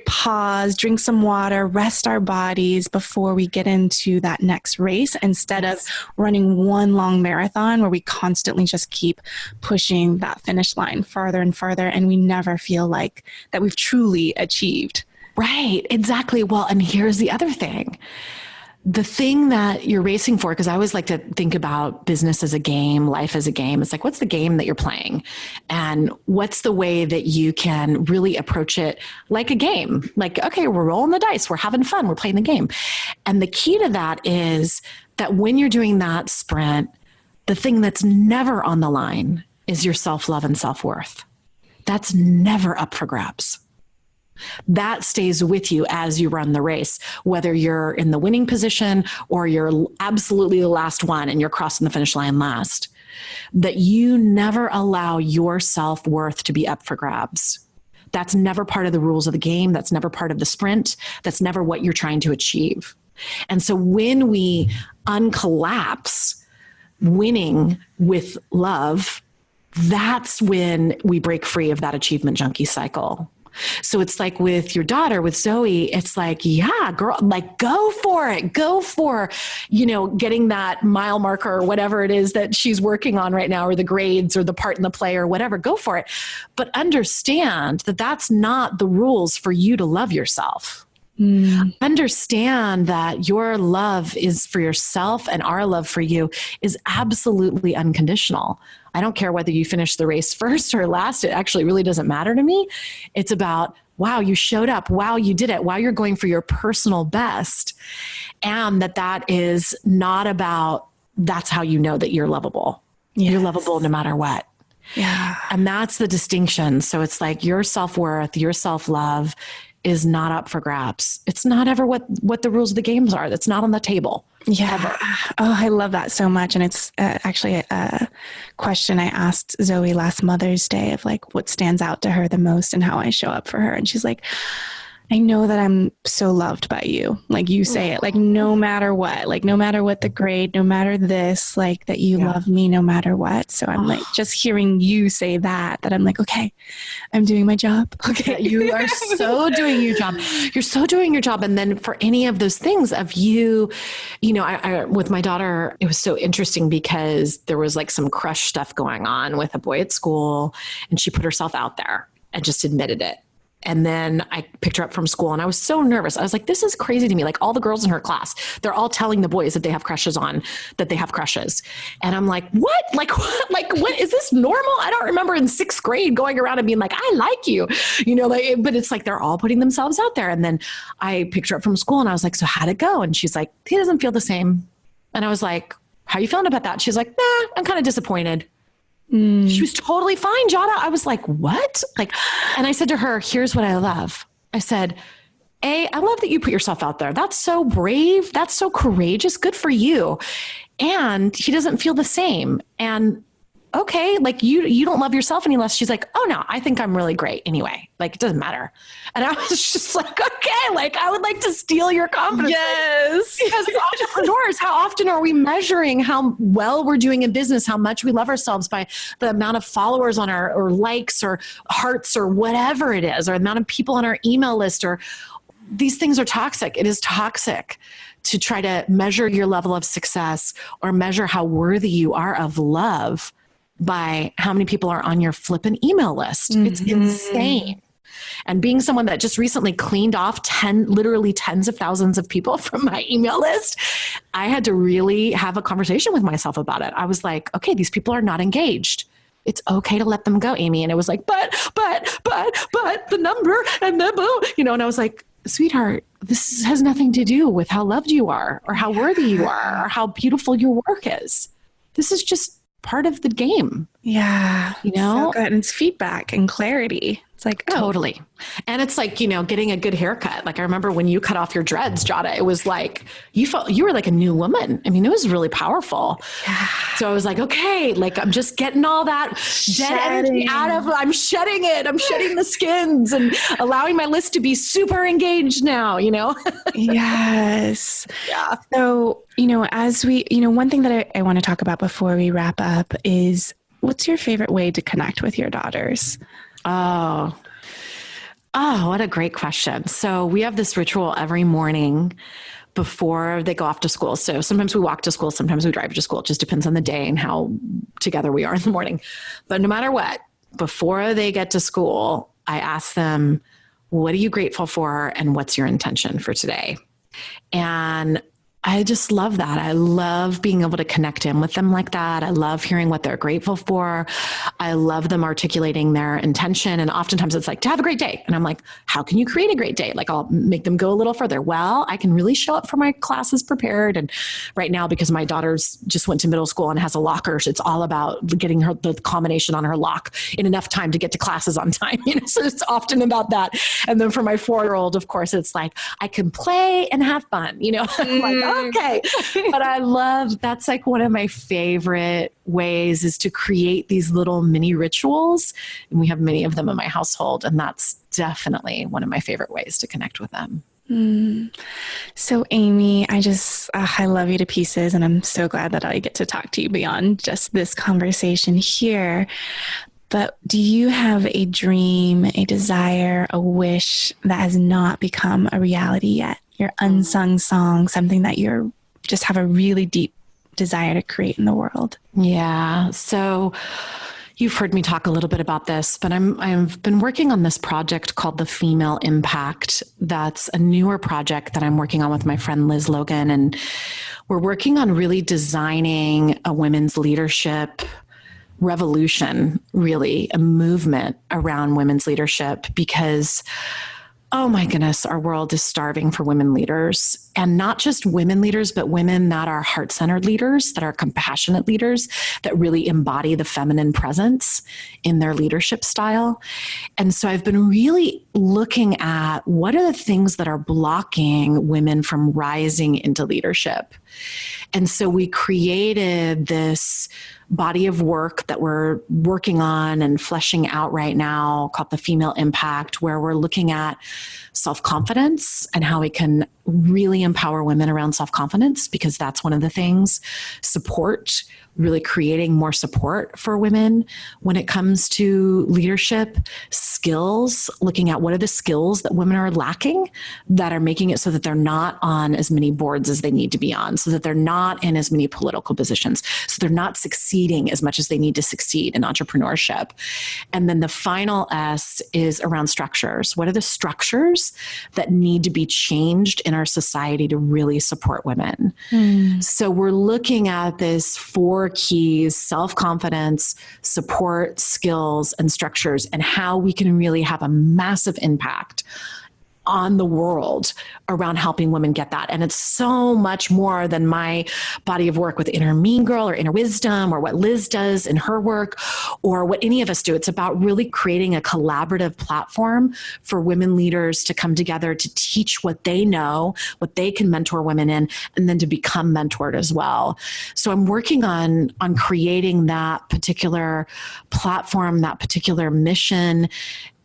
pause, drink some water, rest our bodies before we get into that next race, instead of running one long marathon where we constantly just keep pushing that finish line farther and farther, and we never feel like that we've truly achieved. Right, exactly. Well, and here's the other thing. The thing that you're racing for, because I always like to think about business as a game, life as a game. It's like, what's the game that you're playing? And what's the way that you can really approach it like a game? Like, okay, we're rolling the dice, we're having fun, we're playing the game. And the key to that is that when you're doing that sprint, the thing that's never on the line is your self-love and self-worth. That's never up for grabs. That stays with you as you run the race, whether you're in the winning position or you're absolutely the last one and you're crossing the finish line last. That you never allow your self-worth to be up for grabs. That's never part of the rules of the game. That's never part of the sprint. That's never what you're trying to achieve. And so when we uncollapse winning with love, that's when we break free of that achievement junkie cycle. So it's like with your daughter, with Zoe, it's like, yeah, girl, like go for it. Go for, getting that mile marker or whatever it is that she's working on right now, or the grades or the part in the play or whatever, go for it. But understand that that's not the rules for you to love yourself. Understand that your love is for yourself and our love for you is absolutely unconditional. I don't care whether you finish the race first or last. It actually really doesn't matter to me. It's about, wow, you showed up. Wow, you did it. Wow, you're going for your personal best. And that is not about, that's how you know that you're lovable. Yes. You're lovable no matter what. Yeah. And that's the distinction. So it's like your self-worth, your self-love is not up for grabs. It's not ever what the rules of the games are. That's not on the table. Yeah. Ever. Oh, I love that so much. And it's actually a question I asked Zoe last Mother's Day of like, what stands out to her the most and how I show up for her. And she's like, I know that I'm so loved by you. Like you say it, like no matter what, the grade, no matter this, like that you love me no matter what. So I'm like, just hearing you say that I'm like, okay, I'm doing my job. Okay. You are so doing your job. You're so doing your job. And then for any of those things of you, I with my daughter, it was so interesting because there was like some crush stuff going on with a boy at school, and she put herself out there and just admitted it. And then I picked her up from school and I was so nervous. I was like, this is crazy to me. Like all the girls in her class, they're all telling the boys that they have crushes that they have crushes. And I'm like, what? Like, what is this normal? I don't remember in 6th grade going around and being like, I like you, but it's like, they're all putting themselves out there. And then I picked her up from school and I was like, so how'd it go? And she's like, he doesn't feel the same. And I was like, how are you feeling about that? She's like, nah, I'm kind of disappointed. She was totally fine, Giada. I was like, what? And I said to her, here's what I love. I said, I love that you put yourself out there. That's so brave. That's so courageous. Good for you. And he doesn't feel the same. And okay, like you don't love yourself any less. She's like, oh no, I think I'm really great anyway. Like, it doesn't matter. And I was just like, okay, like I would like to steal your confidence. Yes. Because as entrepreneurs, how often are we measuring how well we're doing in business, how much we love ourselves by the amount of followers on our, or likes or hearts or whatever it is, or the amount of people on our email list, or these things are toxic. It is toxic to try to measure your level of success or measure how worthy you are of love by how many people are on your flippin' email list. Mm-hmm. It's insane. And being someone that just recently cleaned off literally tens of thousands of people from my email list, I had to really have a conversation with myself about it. I was like, okay, these people are not engaged. It's okay to let them go, Amy. And it was like, but the number and the, and I was like, sweetheart, this has nothing to do with how loved you are or how worthy you are or how beautiful your work is. This is just part of the game. Yeah. So good. And it's feedback and clarity. It's like, totally. And it's like, getting a good haircut. Like I remember when you cut off your dreads, Giada, it was like, you were like a new woman. I mean, it was really powerful. Yeah. So I was like, okay, like I'm just getting all that dead energy I'm shedding it. I'm shedding the skins and allowing my list to be super engaged now, Yes. Yeah. So, as we, one thing that I want to talk about before we wrap up is, what's your favorite way to connect with your daughters? Oh, what a great question. So we have this ritual every morning before they go off to school. So sometimes we walk to school, sometimes we drive to school. It just depends on the day and how together we are in the morning. But no matter what, before they get to school, I ask them, what are you grateful for? And what's your intention for today? And I just love that. I love being able to connect in with them like that. I love hearing what they're grateful for. I love them articulating their intention. And oftentimes it's like, to have a great day. And I'm like, how can you create a great day? Like I'll make them go a little further. Well, I can really show up for my classes prepared. And right now, because my daughter's just went to middle school and has a locker, so it's all about getting her the combination on her lock in enough time to get to classes on time. So it's often about that. And then for my 4-year-old, of course, it's like, I can play and have fun, I'm like, okay. But I love, that's like one of my favorite ways is to create these little mini rituals. And we have many of them in my household. And that's definitely one of my favorite ways to connect with them. So Amy, I love you to pieces. And I'm so glad that I get to talk to you beyond just this conversation here. But do you have a dream, a desire, a wish that has not become a reality yet? Your unsung song, something that you're just have a really deep desire to create in the world? Yeah. So you've heard me talk a little bit about this, but I've been working on this project called The Female Impact. That's a newer project that I'm working on with my friend Liz Logan. And we're working on really designing a women's leadership revolution, really a movement around women's leadership, because oh my goodness, our world is starving for women leaders, and not just women leaders, but women that are heart-centered leaders, that are compassionate leaders, that really embody the feminine presence in their leadership style. And so I've been really looking at what are the things that are blocking women from rising into leadership. And so we created this body of work that we're working on and fleshing out right now called The Female Impact, where we're looking at self-confidence and how we can really empower women around self-confidence, because that's one of the things. Support, really creating more support for women when it comes to leadership. Skills, looking at what are the skills that women are lacking that are making it so that they're not on as many boards as they need to be on, so that they're not in as many political positions, so they're not succeeding as much as they need to succeed in entrepreneurship. And then the final S is around structures. What are the structures that need to be changed in our society to really support women? So we're looking at this 4 keys: self-confidence, support, skills, and structures, and how we can really have a massive impact on the world around helping women get that. And it's so much more than my body of work with Inner Mean Girl or Inner Wisdom or what Liz does in her work or what any of us do. It's about really creating a collaborative platform for women leaders to come together to teach what they know, what they can mentor women in, and then to become mentored as well. So I'm working on creating that particular platform, that particular mission,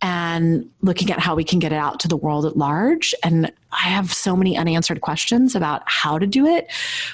and looking at how we can get it out to the world at large. And I have so many unanswered questions about how to do it.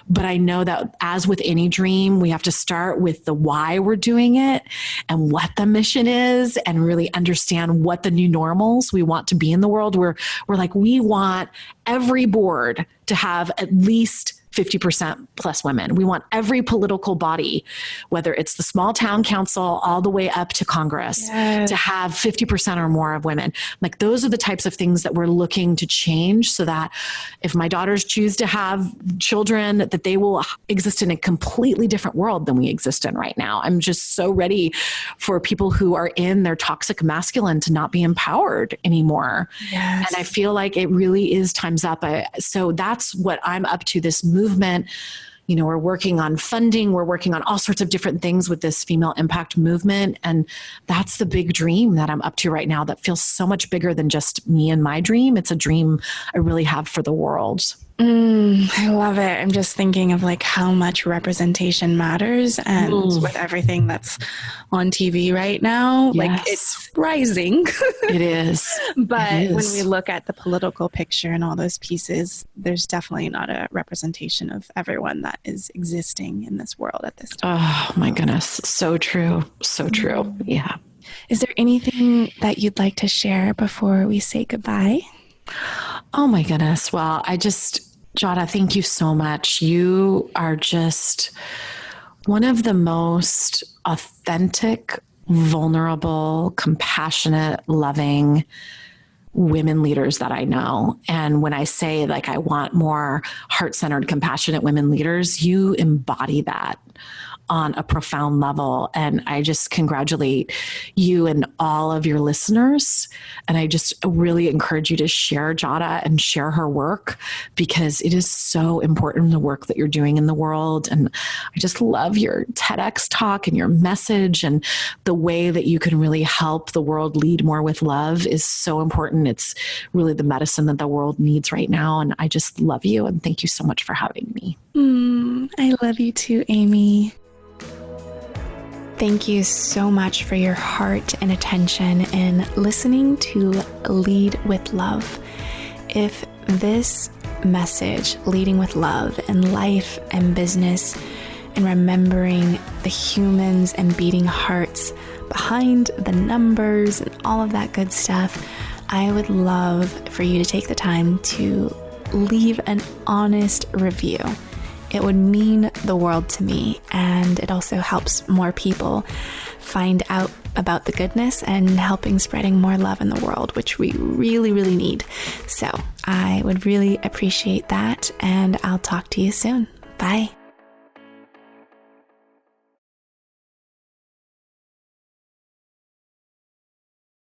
But I know that as with any dream, we have to start with the why we're doing it and what the mission is and really understand what the new normals we want to be in the world. We're like, we want every board to have at least 50% plus women. We want every political body, whether it's the small town council all the way up to Congress, to have 50% or more of women. Like those are the types of things that we're looking to change so that if my daughters choose to have children, that they will exist in a completely different world than we exist in right now. I'm just so ready for people who are in their toxic masculine to not be empowered anymore. Yes. And I feel like it really is time's up. So that's what I'm up to, this movement. You know, we're working on funding. We're working on all sorts of different things with this female impact movement. And that's the big dream that I'm up to right now that feels so much bigger than just me and my dream. It's a dream I really have for the world. I love it. I'm just thinking of like how much representation matters, and with everything that's on TV right now, like it's rising. It is. But when we look at the political picture and all those pieces, there's definitely not a representation of everyone that is existing in this world at this time. Oh my goodness. So true. So true. Yeah. Is there anything that you'd like to share before we say goodbye? Oh my goodness. Well, Giada, thank you so much. You are just one of the most authentic, vulnerable, compassionate, loving women leaders that I know. And when I say like, I want more heart-centered, compassionate women leaders, you embody that on a profound level. And I just congratulate you and all of your listeners. And I just really encourage you to share Giada and share her work, because it is so important, the work that you're doing in the world. And I just love your TEDx talk and your message, and the way that you can really help the world lead more with love is so important. It's really the medicine that the world needs right now. And I just love you. And thank you so much for having me. I love you too, Amy. Thank you so much for your heart and attention in listening to Lead with Love. If this message, leading with love in life and business, and remembering the humans and beating hearts behind the numbers and all of that good stuff, I would love for you to take the time to leave an honest review. It would mean the world to me, and it also helps more people find out about the goodness and helping spreading more love in the world, which we really, really need. So I would really appreciate that, and I'll talk to you soon. Bye.